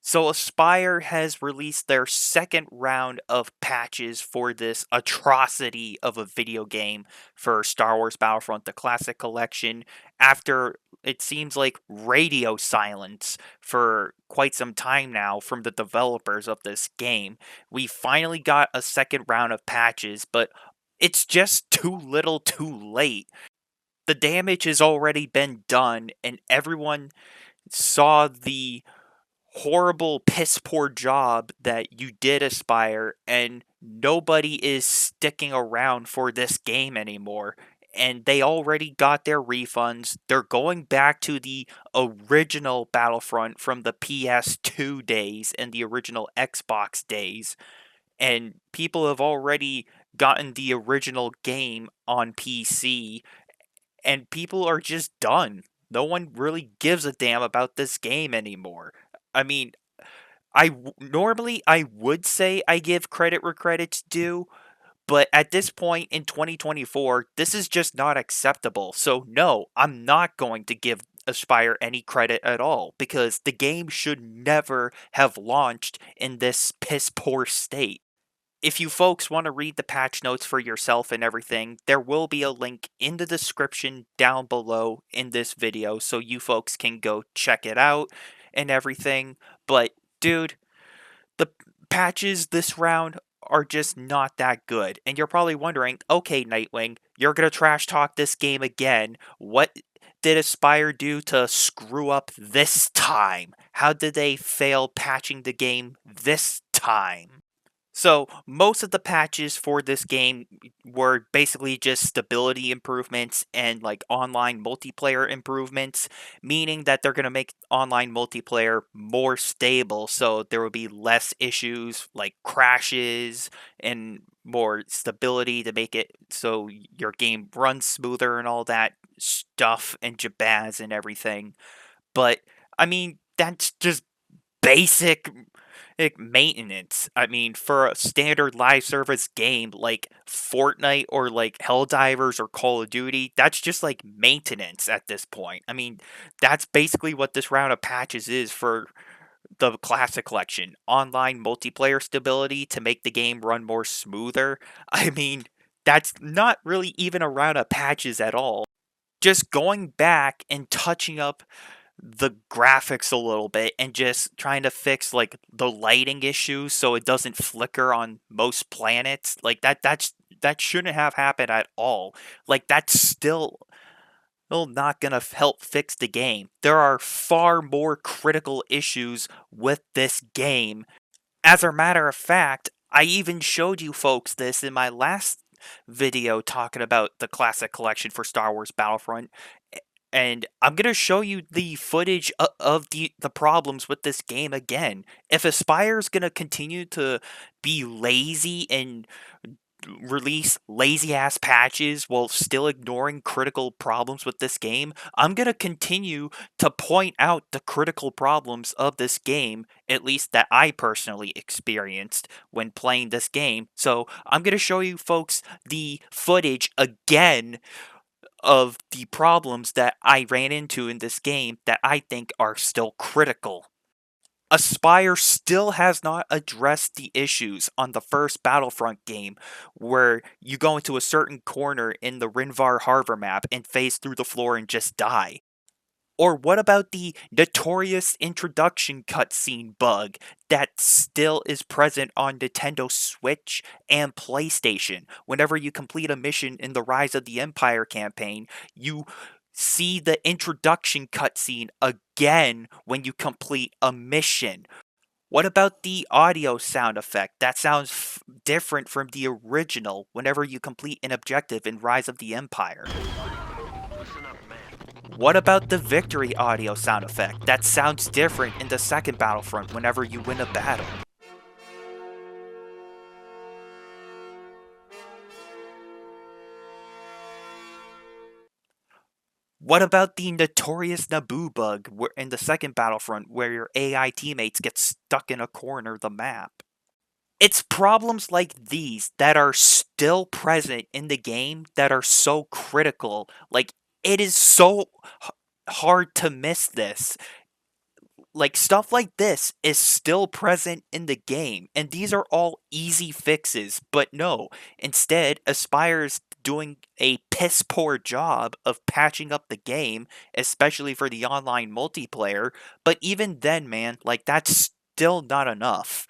So Aspyr has released their second round of patches for this atrocity of a video game for Star Wars Battlefront the Classic Collection after it seems like radio silence for quite some time now from the developers of this game. We finally got a second round of patches, but it's just too little too late. The damage has already been done and everyone saw the horrible piss poor job that you did, Aspyr, and nobody is sticking around for this game anymore. And they already got their refunds. They're going back to the original Battlefront from the PS2 days and the original Xbox days. And people have already gotten the original game on PC, and people are just done. No one really gives a damn about this game anymore. I mean, normally I would say I give credit where credit's due, but at this point in 2024, this is just not acceptable. So no, I'm not going to give Aspyr any credit at all because the game should never have launched in this piss poor state. If you folks want to read the patch notes for yourself and everything, there will be a link in the description down below in this video so you folks can go check it out and everything. But dude, the patches this round are just not that good. And you're probably wondering, okay, Nightwing, you're going to trash talk this game again. What did Aspyr do to screw up this time? How did they fail patching the game this time? So, most of the patches for this game were basically just stability improvements and like online multiplayer improvements, meaning that they're going to make online multiplayer more stable so there will be less issues like crashes and more stability to make it so your game runs smoother and all that stuff and jabaz and everything. But I mean, that's just basic maintenance. I mean, for a standard live service game like Fortnite or like Helldivers or Call of Duty, that's just like maintenance at this point. I mean, that's basically what this round of patches is for the Classic Collection. Online multiplayer stability to make the game run more smoother. I mean, that's not really even a round of patches at all. Just going back and touching up the graphics a little bit and just trying to fix like the lighting issues so it doesn't flicker on most planets. Like that shouldn't have happened at all. Like that's still not gonna help fix the game. There are far more critical issues with this game. As a matter of fact, I even showed you folks this in my last video talking about the classic collection for Star Wars Battlefront, and I'm gonna show you the footage of the problems with this game again. If Aspyr is gonna continue to be lazy and release lazy ass patches while still ignoring critical problems with this game, I'm gonna continue to point out the critical problems of this game, at least that I personally experienced when playing this game. So I'm gonna show you folks the footage again of the problems that I ran into in this game that I think are still critical. Aspyr still has not addressed the issues on the first Battlefront game, where you go into a certain corner in the Rinvar Harbor map and phase through the floor and just die. Or what about the notorious introduction cutscene bug that still is present on Nintendo Switch and PlayStation? Whenever you complete a mission in the Rise of the Empire campaign, you see the introduction cutscene again when you complete a mission. What about the audio sound effect? That sounds different from the original whenever you complete an objective in Rise of the Empire. What about the victory audio sound effect? That sounds different in the second Battlefront whenever you win a battle. What about the notorious Naboo bug in the second Battlefront where your AI teammates get stuck in a corner of the map? It's problems like these that are still present in the game that are so critical. Like, it is so hard to miss this. Like, stuff like this is still present in the game, and these are all easy fixes, but no. Instead, Aspyr is doing a piss poor job of patching up the game, especially for the online multiplayer. But even then, man, like, that's still not enough.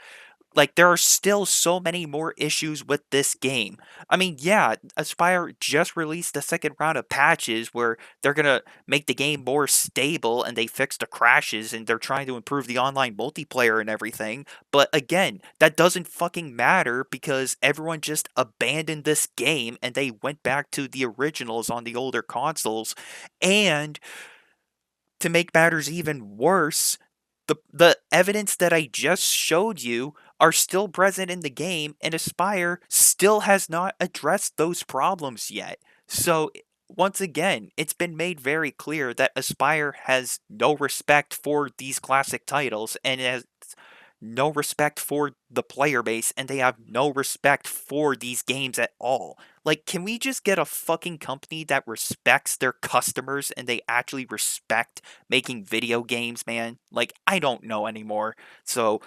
Like, there are still so many more issues with this game. I mean, yeah, Aspyr just released the second round of patches where they're gonna make the game more stable and they fixed the crashes and they're trying to improve the online multiplayer and everything. But again, that doesn't fucking matter because everyone just abandoned this game and they went back to the originals on the older consoles. And to make matters even worse, the evidence that I just showed you are still present in the game, and Aspyr still has not addressed those problems yet. So once again, it's been made very clear that Aspyr has no respect for these classic titles and has no respect for the player base, and they have no respect for these games at all. Like, can we just get a fucking company that respects their customers and they actually respect making video games, man? Like, I don't know anymore. So,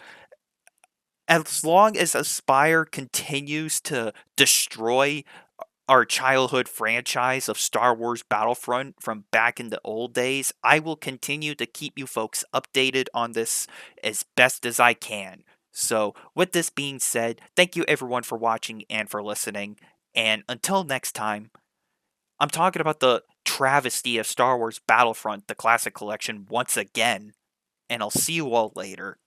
as long as Aspyr continues to destroy our childhood franchise of Star Wars Battlefront from back in the old days, I will continue to keep you folks updated on this as best as I can. So, with this being said, thank you everyone for watching and for listening. And until next time, I'm talking about the travesty of Star Wars Battlefront, the Classic Collection, once again. And I'll see you all later.